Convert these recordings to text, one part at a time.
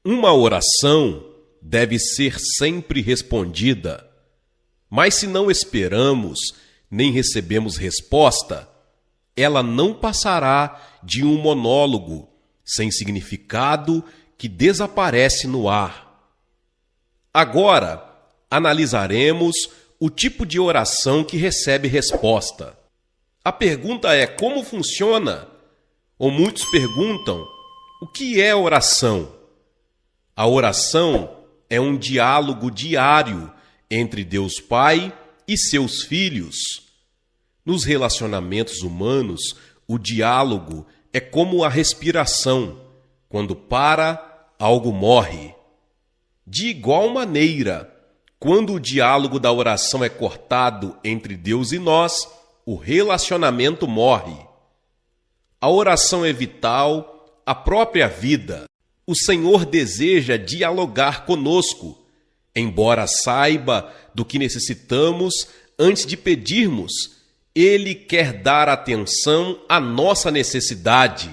Uma oração deve ser sempre respondida, mas se não esperamos nem recebemos resposta, ela não passará de um monólogo sem significado que desaparece no ar. Agora, analisaremos o tipo de oração que recebe resposta. A pergunta é: como funciona? Ou muitos perguntam: o que é oração? A oração é um diálogo diário entre Deus Pai e seus filhos. Nos relacionamentos humanos, o diálogo é como a respiração. Quando para, algo morre. De igual maneira, quando o diálogo da oração é cortado entre Deus e nós, o relacionamento morre. A oração é vital à própria vida. O Senhor deseja dialogar conosco, embora saiba do que necessitamos antes de pedirmos. Ele quer dar atenção à nossa necessidade,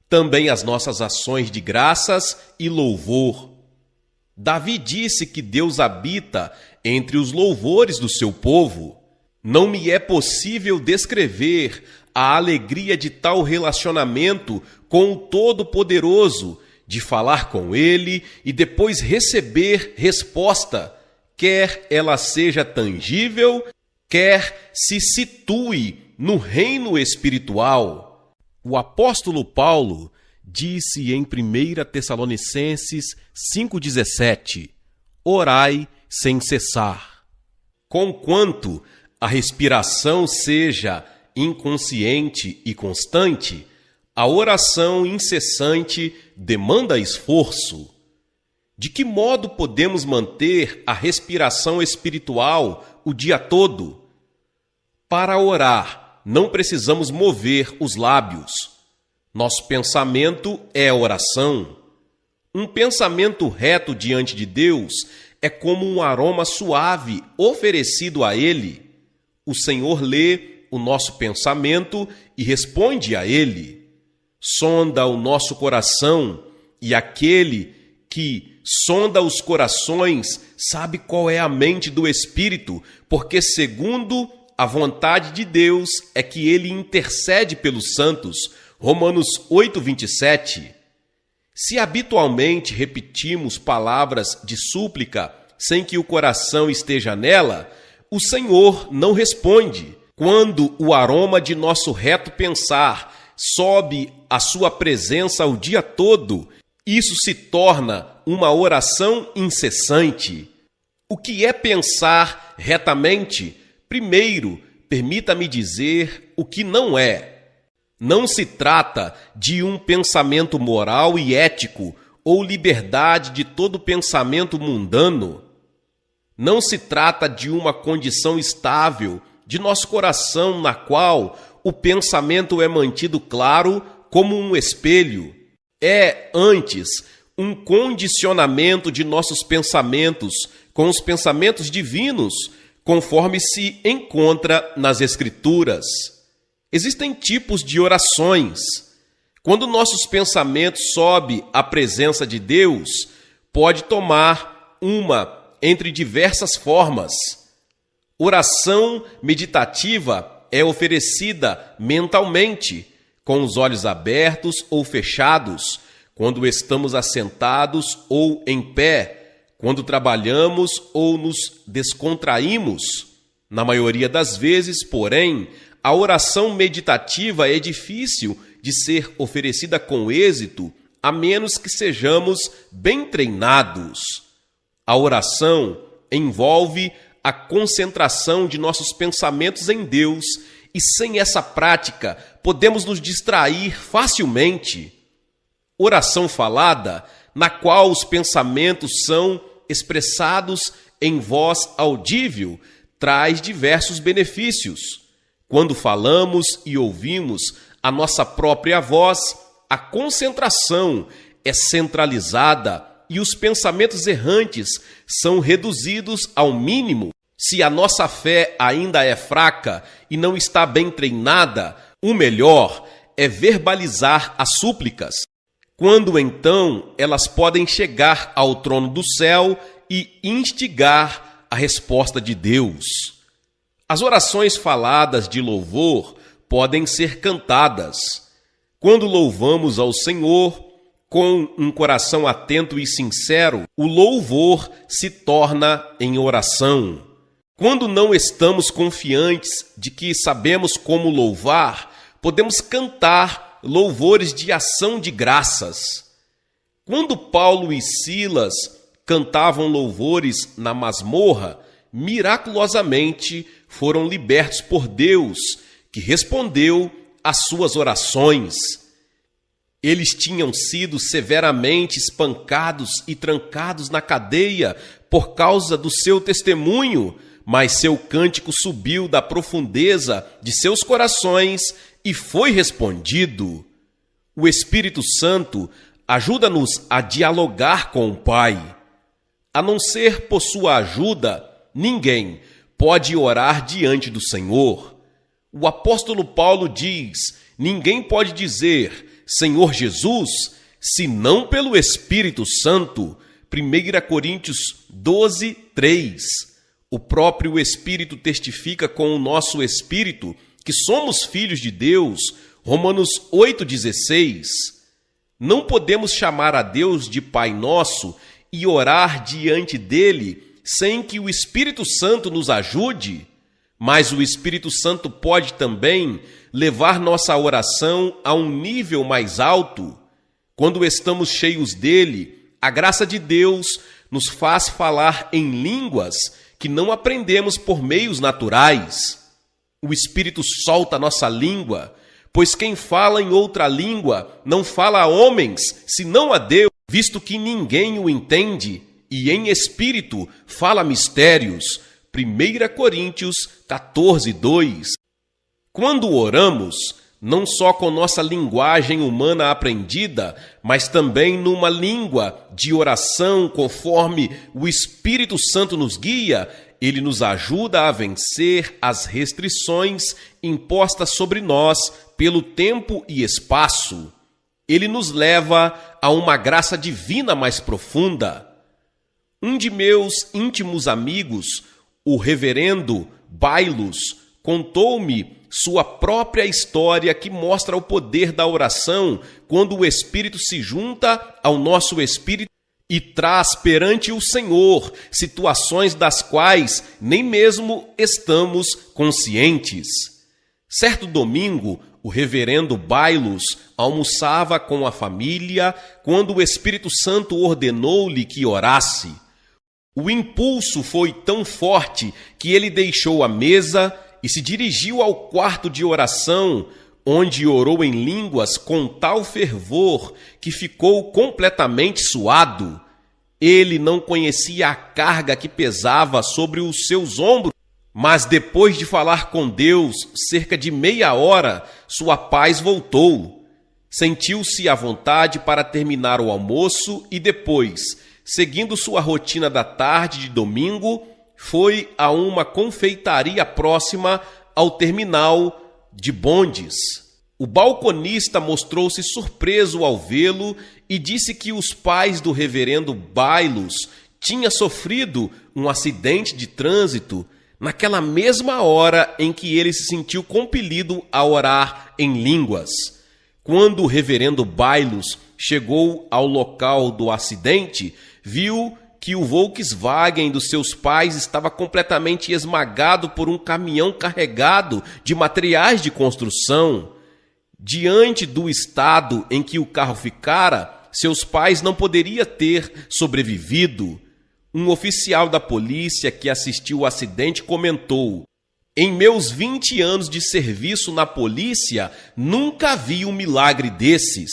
também às nossas ações de graças e louvor. Davi disse que Deus habita entre os louvores do seu povo. Não me é possível descrever a alegria de tal relacionamento com o Todo-Poderoso, de falar com Ele e depois receber resposta, quer ela seja tangível, quer se situe no reino espiritual. O apóstolo Paulo disse em 1 Tessalonicenses 5,17: orai sem cessar. Conquanto a respiração seja inconsciente e constante, a oração incessante demanda esforço. De que modo podemos manter a respiração espiritual o dia todo? Para orar, não precisamos mover os lábios. Nosso pensamento é oração. Um pensamento reto diante de Deus é como um aroma suave oferecido a Ele. O Senhor lê o nosso pensamento e responde a Ele. Sonda o nosso coração, e aquele que sonda os corações sabe qual é a mente do Espírito, porque segundo a vontade de Deus é que Ele intercede pelos santos. Romanos 8,27. Se habitualmente repetimos palavras de súplica sem que o coração esteja nela, o Senhor não responde. Quando o aroma de nosso reto pensar sobe à sua presença o dia todo, isso se torna uma oração incessante. O que é pensar retamente? Primeiro, permita-me dizer o que não é. Não se trata de um pensamento moral e ético ou liberdade de todo pensamento mundano. Não se trata de uma condição estável de nosso coração na qual o pensamento é mantido claro como um espelho. É, antes, um condicionamento de nossos pensamentos com os pensamentos divinos, conforme se encontra nas Escrituras. Existem tipos de orações. Quando nossos pensamentos sobem à presença de Deus, pode tomar uma entre diversas formas. Oração meditativa é oferecida mentalmente, com os olhos abertos ou fechados, quando estamos assentados ou em pé, quando trabalhamos ou nos descontraímos. Na maioria das vezes, porém, a oração meditativa é difícil de ser oferecida com êxito, a menos que sejamos bem treinados. A oração envolve a concentração de nossos pensamentos em Deus, e sem essa prática podemos nos distrair facilmente. Oração falada, na qual os pensamentos são expressados em voz audível, traz diversos benefícios. Quando falamos e ouvimos a nossa própria voz, a concentração é centralizada e os pensamentos errantes são reduzidos ao mínimo. Se a nossa fé ainda é fraca e não está bem treinada, o melhor é verbalizar as súplicas. Quando então elas podem chegar ao trono do céu e instigar a resposta de Deus? As orações faladas de louvor podem ser cantadas. Quando louvamos ao Senhor com um coração atento e sincero, o louvor se torna em oração. Quando não estamos confiantes de que sabemos como louvar, podemos cantar louvores de ação de graças. Quando Paulo e Silas cantavam louvores na masmorra, miraculosamente foram libertos por Deus, que respondeu às suas orações. Eles tinham sido severamente espancados e trancados na cadeia por causa do seu testemunho, mas seu cântico subiu da profundeza de seus corações e foi respondido. O Espírito Santo ajuda-nos a dialogar com o Pai. A não ser por sua ajuda, ninguém pode orar diante do Senhor. O apóstolo Paulo diz: ninguém pode dizer Senhor Jesus, senão pelo Espírito Santo. 1 Coríntios 12, 3. O próprio Espírito testifica com o nosso espírito que somos filhos de Deus. Romanos 8, 16. Não podemos chamar a Deus de Pai Nosso e orar diante dele sem que o Espírito Santo nos ajude. Mas o Espírito Santo pode também levar nossa oração a um nível mais alto. Quando estamos cheios dele, a graça de Deus nos faz falar em línguas que não aprendemos por meios naturais. O Espírito solta nossa língua, pois quem fala em outra língua não fala a homens, senão a Deus, visto que ninguém o entende, e em espírito fala mistérios. 1 Coríntios 14, 2. Quando oramos, não só com nossa linguagem humana aprendida, mas também numa língua de oração conforme o Espírito Santo nos guia, ele nos ajuda a vencer as restrições impostas sobre nós pelo tempo e espaço. Ele nos leva a uma graça divina mais profunda. Um de meus íntimos amigos, o reverendo Bailos, contou-me sua própria história que mostra o poder da oração quando o Espírito se junta ao nosso espírito e traz perante o Senhor situações das quais nem mesmo estamos conscientes. Certo domingo, o reverendo Bailos almoçava com a família quando o Espírito Santo ordenou-lhe que orasse. O impulso foi tão forte que ele deixou a mesa e se dirigiu ao quarto de oração, onde orou em línguas com tal fervor que ficou completamente suado. Ele não conhecia a carga que pesava sobre os seus ombros, mas depois de falar com Deus cerca de meia hora, sua paz voltou. Sentiu-se à vontade para terminar o almoço e depois, seguindo sua rotina da tarde de domingo, foi a uma confeitaria próxima ao terminal de bondes. O balconista mostrou-se surpreso ao vê-lo e disse que os pais do reverendo Bailos tinham sofrido um acidente de trânsito naquela mesma hora em que ele se sentiu compelido a orar em línguas. Quando o reverendo Bailos chegou ao local do acidente, viu que o Volkswagen dos seus pais estava completamente esmagado por um caminhão carregado de materiais de construção. Diante do estado em que o carro ficara, seus pais não poderiam ter sobrevivido. Um oficial da polícia que assistiu ao acidente comentou: "Em meus 20 anos de serviço na polícia, nunca vi um milagre desses.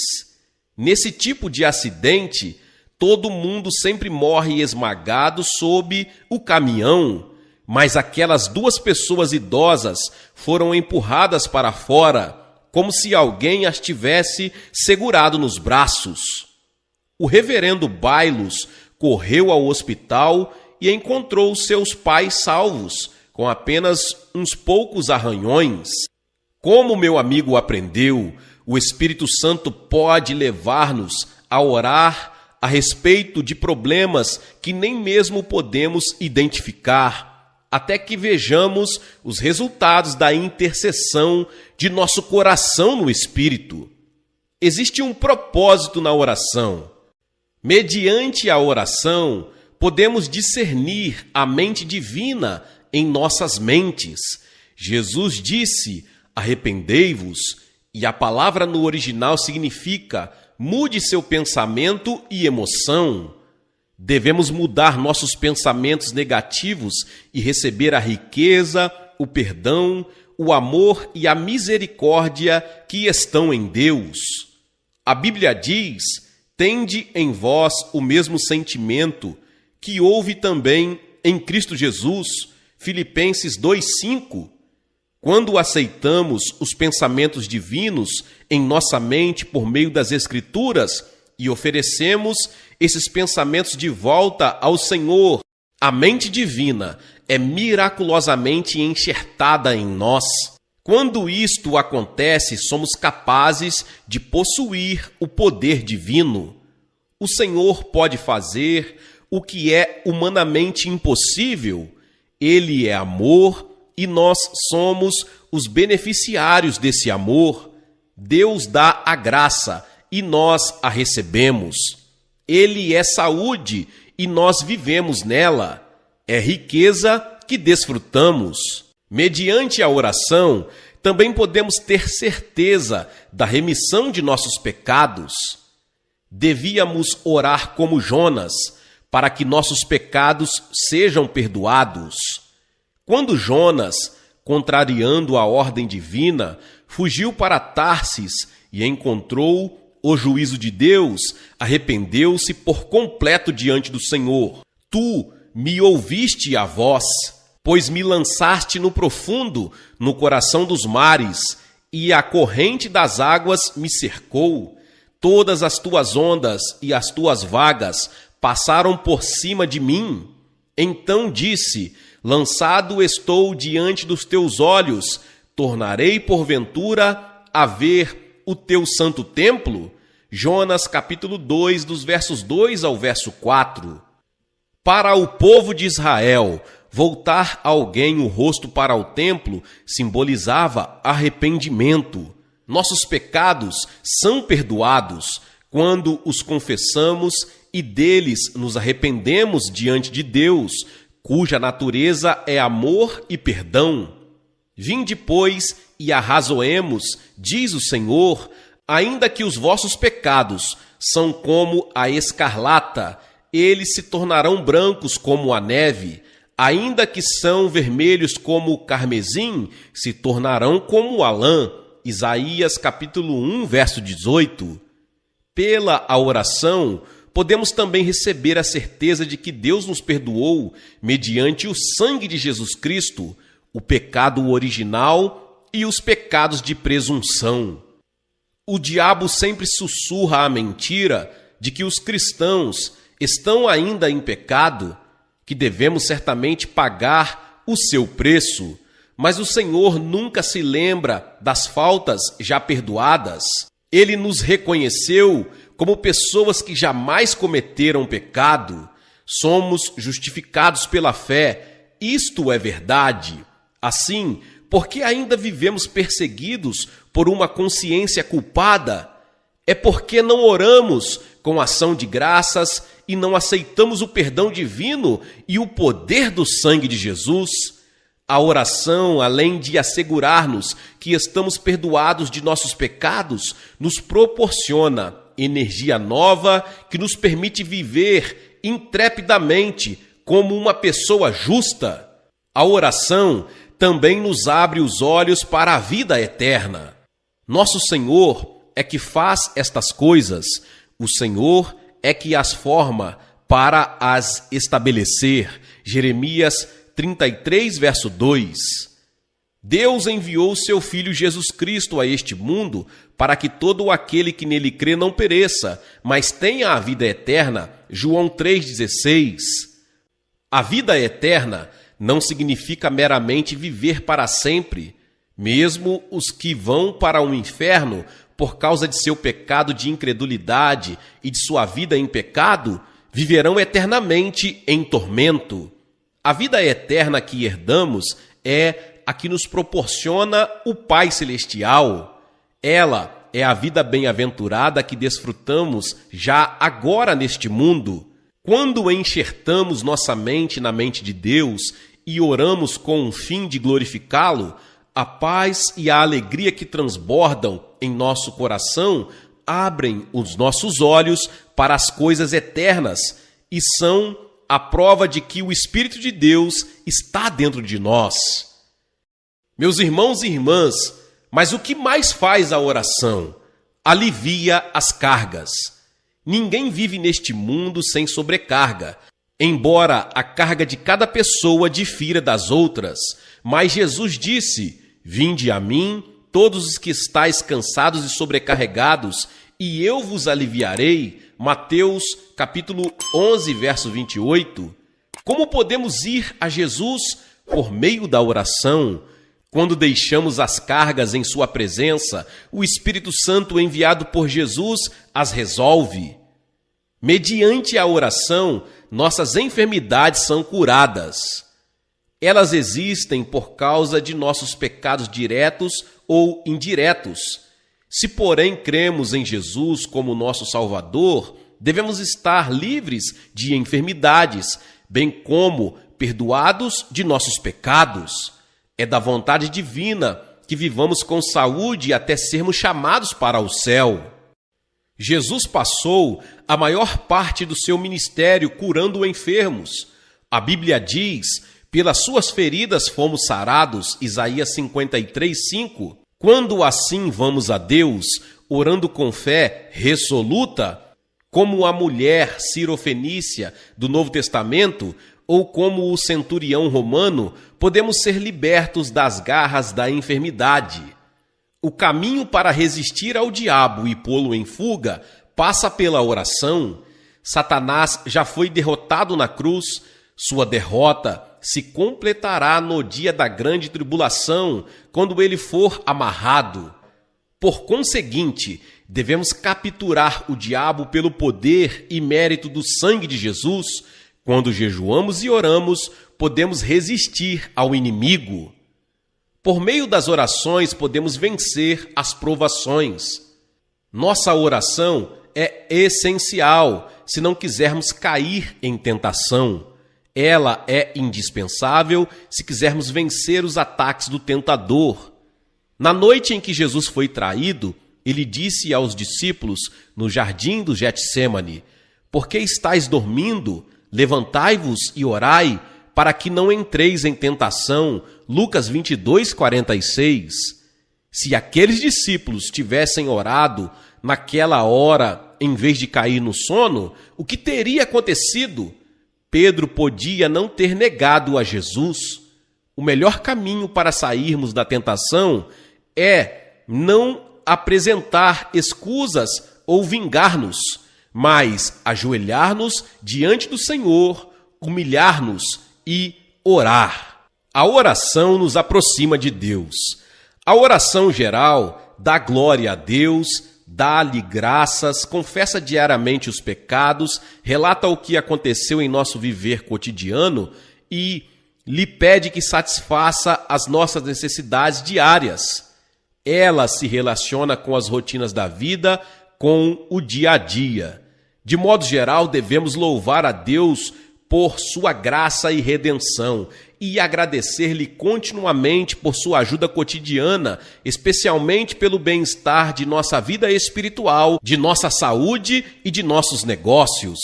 Nesse tipo de acidente, todo mundo sempre morre esmagado sob o caminhão, mas aquelas duas pessoas idosas foram empurradas para fora, como se alguém as tivesse segurado nos braços." O reverendo Bailos correu ao hospital e encontrou seus pais salvos, com apenas uns poucos arranhões. Como meu amigo aprendeu, o Espírito Santo pode levar-nos a orar a respeito de problemas que nem mesmo podemos identificar, até que vejamos os resultados da intercessão de nosso coração no Espírito. Existe um propósito na oração. Mediante a oração, podemos discernir a mente divina em nossas mentes. Jesus disse: arrependei-vos, e a palavra no original significa mude seu pensamento e emoção. Devemos mudar nossos pensamentos negativos e receber a riqueza, o perdão, o amor e a misericórdia que estão em Deus. A Bíblia diz: tende em vós o mesmo sentimento que houve também em Cristo Jesus. Filipenses 2:5. Quando aceitamos os pensamentos divinos em nossa mente por meio das Escrituras e oferecemos esses pensamentos de volta ao Senhor, a mente divina é miraculosamente enxertada em nós. Quando isto acontece, somos capazes de possuir o poder divino. O Senhor pode fazer o que é humanamente impossível. Ele é amor e nós somos os beneficiários desse amor. Deus dá a graça e nós a recebemos. Ele é saúde e nós vivemos nela. É riqueza que desfrutamos. Mediante a oração, também podemos ter certeza da remissão de nossos pecados. Devíamos orar como Jonas, para que nossos pecados sejam perdoados. Quando Jonas, contrariando a ordem divina, fugiu para Tarsis e encontrou o juízo de Deus, arrependeu-se por completo diante do Senhor. Tu me ouviste a voz, pois me lançaste no profundo, no coração dos mares, e a corrente das águas me cercou. Todas as tuas ondas e as tuas vagas passaram por cima de mim. Então disse: lançado estou diante dos teus olhos, tornarei porventura a ver o teu santo templo? Jonas capítulo 2, dos versos 2 ao verso 4. Para o povo de Israel, voltar alguém o rosto para o templo simbolizava arrependimento. Nossos pecados são perdoados quando os confessamos e deles nos arrependemos diante de Deus, cuja natureza é amor e perdão. Vinde, pois, e arrazoemos, diz o Senhor, ainda que os vossos pecados são como a escarlata, eles se tornarão brancos como a neve. Ainda que são vermelhos como o carmesim, se tornarão como a lã. Isaías capítulo 1, verso 18. Pela a oração, podemos também receber a certeza de que Deus nos perdoou mediante o sangue de Jesus Cristo, o pecado original e os pecados de presunção. O diabo sempre sussurra a mentira de que os cristãos estão ainda em pecado, que devemos certamente pagar o seu preço, mas o Senhor nunca se lembra das faltas já perdoadas. Ele nos reconheceu como pessoas que jamais cometeram pecado. Somos justificados pela fé. Isto é verdade. Assim, porque ainda vivemos perseguidos por uma consciência culpada? É porque não oramos com ação de graças e não aceitamos o perdão divino e o poder do sangue de Jesus? A oração, além de assegurar-nos que estamos perdoados de nossos pecados, nos proporciona energia nova que nos permite viver intrepidamente como uma pessoa justa. A oração também nos abre os olhos para a vida eterna. Nosso Senhor é que faz estas coisas. O Senhor é que as forma para as estabelecer. Jeremias 33, verso 2. Deus enviou seu Filho Jesus Cristo a este mundo para que todo aquele que nele crê não pereça, mas tenha a vida eterna. João 3,16. A vida eterna não significa meramente viver para sempre. Mesmo os que vão para o inferno por causa de seu pecado de incredulidade e de sua vida em pecado, viverão eternamente em tormento. A vida eterna que herdamos é a que nos proporciona o Pai Celestial. Ela é a vida bem-aventurada que desfrutamos já agora neste mundo. Quando enxertamos nossa mente na mente de Deus e oramos com o fim de glorificá-lo, a paz e a alegria que transbordam em nosso coração abrem os nossos olhos para as coisas eternas e são a prova de que o Espírito de Deus está dentro de nós. Meus irmãos e irmãs, mas o que mais faz a oração? Alivia as cargas. Ninguém vive neste mundo sem sobrecarga, embora a carga de cada pessoa difira das outras. Mas Jesus disse: "Vinde a mim, todos os que estáis cansados e sobrecarregados, e eu vos aliviarei." Mateus capítulo 11, verso 28. Como podemos ir a Jesus? Por meio da oração. Quando deixamos as cargas em sua presença, o Espírito Santo enviado por Jesus as resolve. Mediante a oração, nossas enfermidades são curadas. Elas existem por causa de nossos pecados diretos ou indiretos. Se, porém, cremos em Jesus como nosso Salvador, devemos estar livres de enfermidades, bem como perdoados de nossos pecados. É da vontade divina que vivamos com saúde até sermos chamados para o céu. Jesus passou a maior parte do seu ministério curando enfermos. A Bíblia diz: "Pelas suas feridas fomos sarados", Isaías 53:5. Quando assim vamos a Deus, orando com fé resoluta, como a mulher cirofenícia do Novo Testamento, ou como o centurião romano, podemos ser libertos das garras da enfermidade. O caminho para resistir ao diabo e pô-lo em fuga passa pela oração. Satanás já foi derrotado na cruz. Sua derrota se completará no dia da grande tribulação, quando ele for amarrado. Por conseguinte, devemos capturar o diabo pelo poder e mérito do sangue de Jesus. Quando jejuamos e oramos, podemos resistir ao inimigo. Por meio das orações, podemos vencer as provações. Nossa oração é essencial se não quisermos cair em tentação. Ela é indispensável se quisermos vencer os ataques do tentador. Na noite em que Jesus foi traído, ele disse aos discípulos no jardim do Getsêmani: "Por que estáis dormindo? Levantai-vos e orai, para que não entreis em tentação." Lucas 22:46. Se aqueles discípulos tivessem orado naquela hora, em vez de cair no sono, o que teria acontecido? Pedro podia não ter negado a Jesus. O melhor caminho para sairmos da tentação é não apresentar escusas ou vingar-nos, mas ajoelhar-nos diante do Senhor, humilhar-nos e orar. A oração nos aproxima de Deus. A oração geral dá glória a Deus, dá-lhe graças, confessa diariamente os pecados, relata o que aconteceu em nosso viver cotidiano e lhe pede que satisfaça as nossas necessidades diárias. Ela se relaciona com as rotinas da vida, com o dia a dia. De modo geral, devemos louvar a Deus por sua graça e redenção e agradecer-lhe continuamente por sua ajuda cotidiana, especialmente pelo bem-estar de nossa vida espiritual, de nossa saúde e de nossos negócios.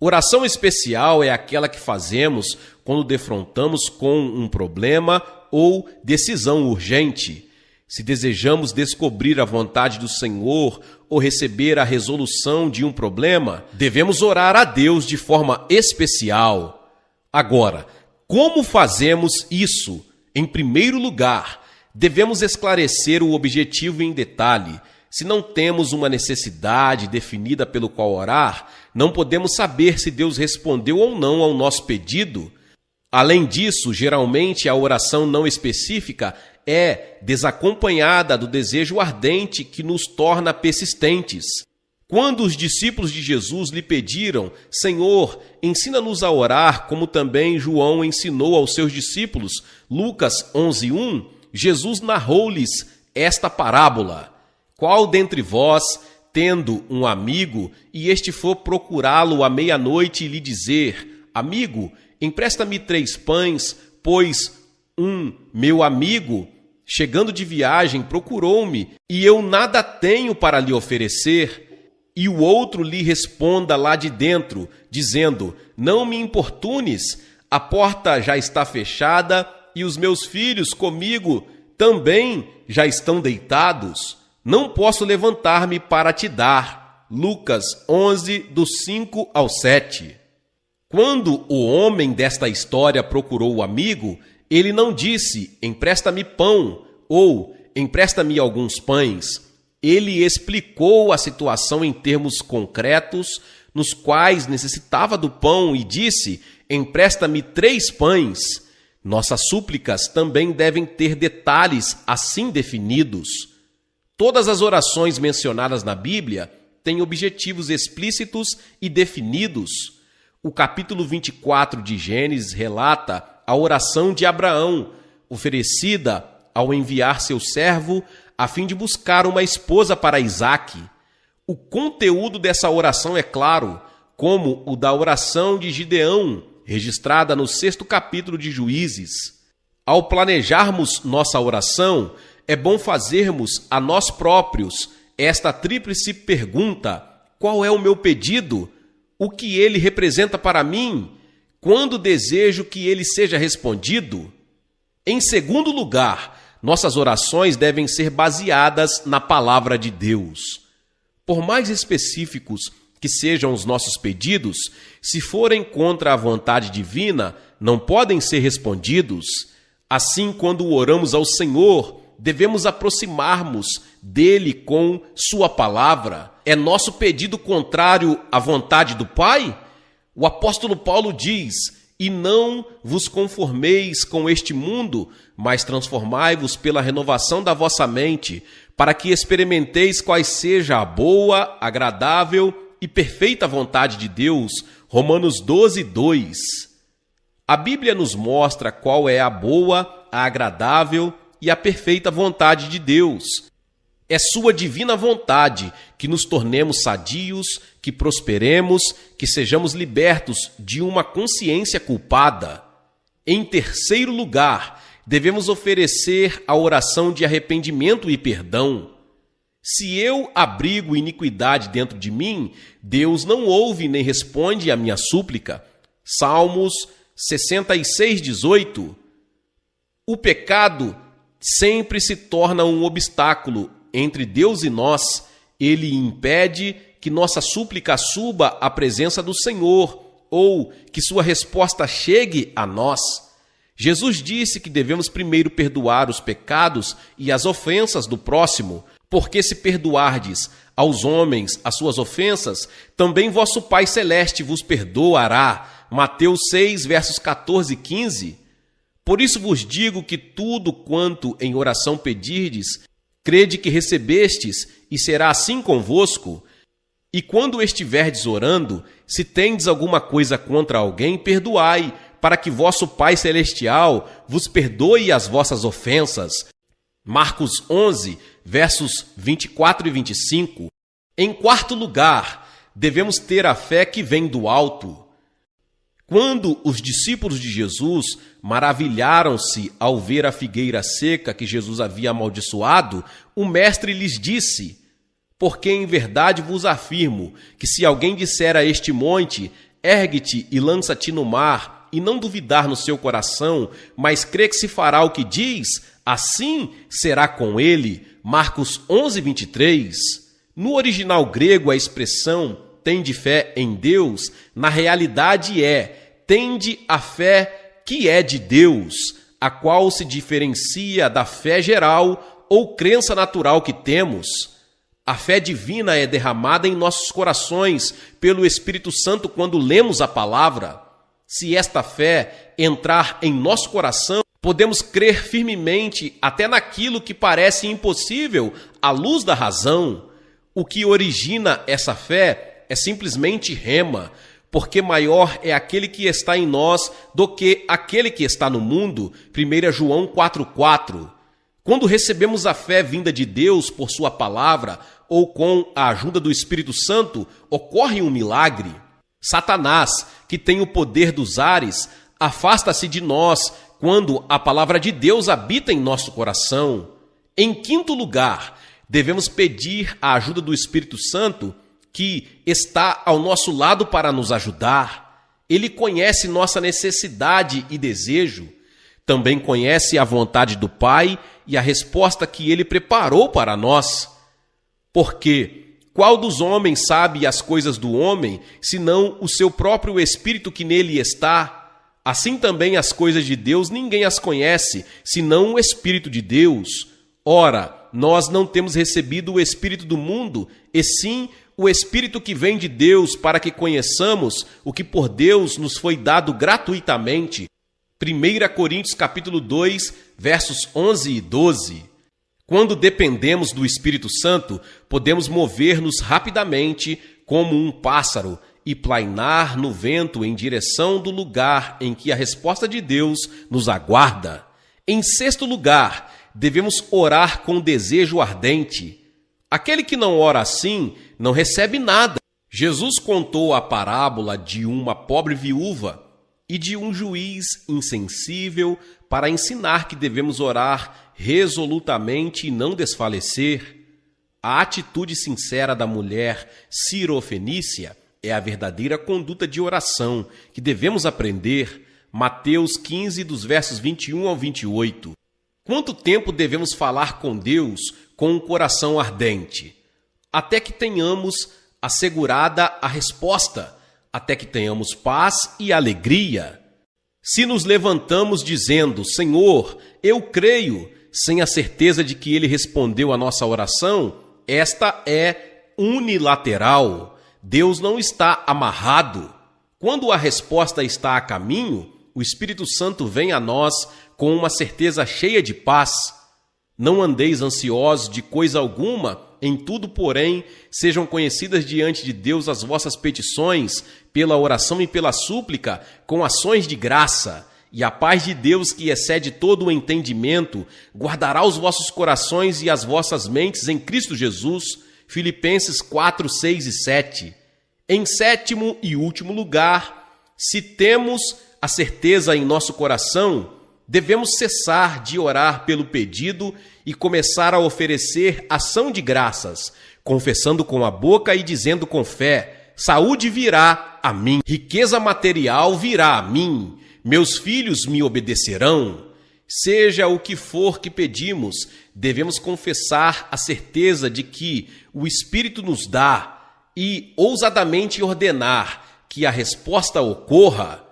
Oração especial é aquela que fazemos quando defrontamos com um problema ou decisão urgente. Se desejamos descobrir a vontade do Senhor ou receber a resolução de um problema, devemos orar a Deus de forma especial. Agora, como fazemos isso? Em primeiro lugar, devemos esclarecer o objetivo em detalhe. Se não temos uma necessidade definida pelo qual orar, não podemos saber se Deus respondeu ou não ao nosso pedido. Além disso, geralmente a oração não específica é desacompanhada do desejo ardente que nos torna persistentes. Quando os discípulos de Jesus lhe pediram: Senhor, ensina-nos a orar, como também João ensinou aos seus discípulos, Lucas 11:1, Jesus narrou-lhes esta parábola: Qual dentre vós, tendo um amigo, e este for procurá-lo à meia-noite e lhe dizer: Amigo, empresta-me 3 pães, pois meu amigo, chegando de viagem, procurou-me, e eu nada tenho para lhe oferecer, e o outro lhe responda lá de dentro, dizendo: Não me importunes, a porta já está fechada, e os meus filhos comigo também já estão deitados. Não posso levantar-me para te dar. Lucas 11, do 5 ao 7. Quando o homem desta história procurou o amigo, ele não disse: empresta-me pão ou empresta-me alguns pães. Ele explicou a situação em termos concretos, nos quais necessitava do pão, e disse: empresta-me 3 pães. Nossas súplicas também devem ter detalhes assim definidos. Todas as orações mencionadas na Bíblia têm objetivos explícitos e definidos. O capítulo 24 de Gênesis relata a oração de Abraão, oferecida ao enviar seu servo a fim de buscar uma esposa para Isaque. O conteúdo dessa oração é claro, como o da oração de Gideão, registrada no 6º capítulo de Juízes. Ao planejarmos nossa oração, é bom fazermos a nós próprios esta tríplice pergunta: qual é o meu pedido? O que ele representa para mim? Quando desejo que ele seja respondido? Em segundo lugar, nossas orações devem ser baseadas na palavra de Deus. Por mais específicos que sejam os nossos pedidos, se forem contra a vontade divina, não podem ser respondidos. Assim, quando oramos ao Senhor, devemos aproximar-nos dele com sua palavra. É nosso pedido contrário à vontade do Pai? O apóstolo Paulo diz: E não vos conformeis com este mundo, mas transformai-vos pela renovação da vossa mente, para que experimenteis quais seja a boa, agradável e perfeita vontade de Deus. Romanos 12, 2. A Bíblia nos mostra qual é a boa, a agradável e a perfeita vontade de Deus. É sua divina vontade que nos tornemos sadios, que prosperemos, que sejamos libertos de uma consciência culpada. Em terceiro lugar, devemos oferecer a oração de arrependimento e perdão. Se eu abrigo iniquidade dentro de mim, Deus não ouve nem responde à minha súplica. Salmos 66, 18. O pecado sempre se torna um obstáculo entre Deus e nós. Ele impede que nossa súplica suba à presença do Senhor, ou que sua resposta chegue a nós. Jesus disse que devemos primeiro perdoar os pecados e as ofensas do próximo, porque se perdoardes aos homens as suas ofensas, também vosso Pai Celeste vos perdoará. Mateus 6, versos 14 e 15. Por isso vos digo que tudo quanto em oração pedirdes, crede que recebestes, e será assim convosco. E quando estiverdes orando, se tendes alguma coisa contra alguém, perdoai, para que vosso Pai Celestial vos perdoe as vossas ofensas. Marcos 11, versos 24 e 25. Em quarto lugar, devemos ter a fé que vem do alto. Quando os discípulos de Jesus maravilharam-se ao ver a figueira seca que Jesus havia amaldiçoado, o mestre lhes disse: Porque em verdade vos afirmo que se alguém disser a este monte, ergue-te e lança-te no mar, e não duvidar no seu coração, mas crê que se fará o que diz, assim será com ele. Marcos 11, 23. No original grego, a expressão tende fé em Deus, na realidade tende a fé que é de Deus, a qual se diferencia da fé geral ou crença natural que temos. A fé divina é derramada em nossos corações pelo Espírito Santo quando lemos a palavra. Se esta fé entrar em nosso coração, Podemos crer firmemente até naquilo que parece impossível à luz da razão. O que origina essa fé é simplesmente rema, porque maior é aquele que está em nós do que aquele que está no mundo. 1 João 4,4. Quando recebemos a fé vinda de Deus por sua palavra ou com a ajuda do Espírito Santo, ocorre um milagre. Satanás, que tem o poder dos ares, afasta-se de nós quando a palavra de Deus habita em nosso coração. Em quinto lugar, devemos pedir a ajuda do Espírito Santo, que está ao nosso lado para nos ajudar. Ele conhece nossa necessidade e desejo. Também conhece a vontade do Pai e a resposta que Ele preparou para nós. Porque qual dos homens sabe as coisas do homem, senão o seu próprio Espírito que nele está? Assim também as coisas de Deus ninguém as conhece, senão o Espírito de Deus. Ora, nós não temos recebido o Espírito do mundo, e sim o Espírito que vem de Deus, para que conheçamos o que por Deus nos foi dado gratuitamente. 1 Coríntios capítulo 2, versos 11 e 12. Quando dependemos do Espírito Santo, podemos mover-nos rapidamente como um pássaro e plainar no vento em direção do lugar em que a resposta de Deus nos aguarda. Em sexto lugar, devemos orar com desejo ardente. Aquele que não ora assim não recebe nada. Jesus contou a parábola de uma pobre viúva e de um juiz insensível para ensinar que devemos orar resolutamente e não desfalecer. A atitude sincera da mulher sirofenícia é a verdadeira conduta de oração que devemos aprender. Mateus 15, dos versos 21 ao 28. Quanto tempo devemos falar com Deus com um coração ardente? Até que tenhamos assegurada a resposta, até que tenhamos paz e alegria. Se nos levantamos dizendo, Senhor, eu creio, sem a certeza de que Ele respondeu a nossa oração, esta é unilateral. Deus não está amarrado. Quando a resposta está a caminho, o Espírito Santo vem a nós com uma certeza cheia de paz. Não andeis ansiosos de coisa alguma, em tudo, porém, sejam conhecidas diante de Deus as vossas petições, pela oração e pela súplica, com ações de graça. E a paz de Deus, que excede todo o entendimento, guardará os vossos corações e as vossas mentes em Cristo Jesus. Filipenses 4, 6 e 7. Em sétimo e último lugar, se temos a certeza em nosso coração, devemos cessar de orar pelo pedido e começar a oferecer ação de graças, confessando com a boca e dizendo com fé, saúde virá a mim, riqueza material virá a mim, meus filhos me obedecerão. Seja o que for que pedimos, devemos confessar a certeza de que o Espírito nos dá e ousadamente ordenar que a resposta ocorra.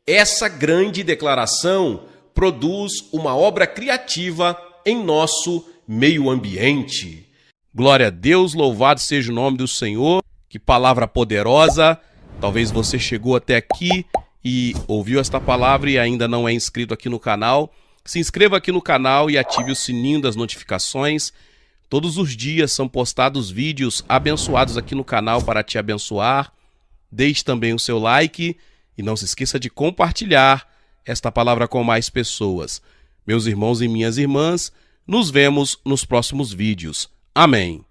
Essa grande declaração produz uma obra criativa em nosso meio ambiente. Glória a Deus, louvado seja o nome do Senhor. Que palavra poderosa. Talvez você chegou até aqui e ouviu esta palavra e ainda não é inscrito aqui no canal. Se inscreva aqui no canal e ative o sininho das notificações. Todos os dias são postados vídeos abençoados aqui no canal para te abençoar. Deixe também o seu like e não se esqueça de compartilhar esta palavra com mais pessoas. Meus irmãos e minhas irmãs, nos vemos nos próximos vídeos. Amém.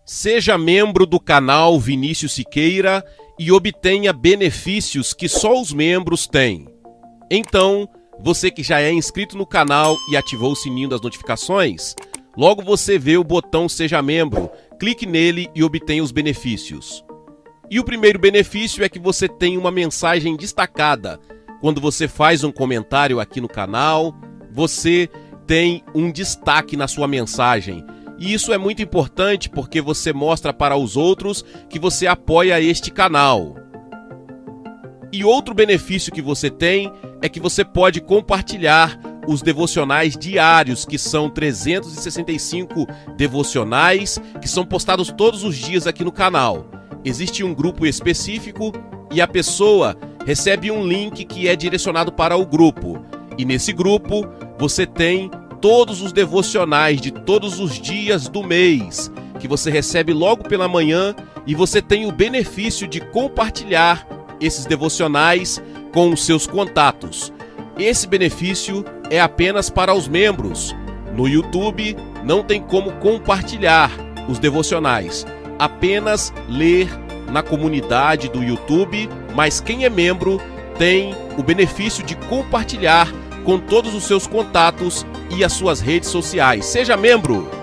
Seja membro do canal Vinícius Siqueira e obtenha benefícios que só os membros têm. Então, você que já é inscrito no canal e ativou o sininho das notificações, logo você vê o botão Seja Membro, clique nele e obtenha os benefícios. E o primeiro benefício é que você tem uma mensagem destacada. Quando você faz um comentário aqui no canal, você tem um destaque na sua mensagem. E isso é muito importante porque você mostra para os outros que você apoia este canal. E outro benefício que você tem é que você pode compartilhar os devocionais diários, que são 365 devocionais, que são postados todos os dias aqui no canal. Existe um grupo específico e a pessoa recebe um link que é direcionado para o grupo. E nesse grupo você tem todos os devocionais de todos os dias do mês, que você recebe logo pela manhã, e você tem o benefício de compartilhar esses devocionais com os seus contatos. Esse benefício é apenas para os membros. No YouTube não tem como compartilhar os devocionais, apenas ler na comunidade do YouTube, mas quem é membro tem o benefício de compartilhar com todos os seus contatos e as suas redes sociais. Seja membro!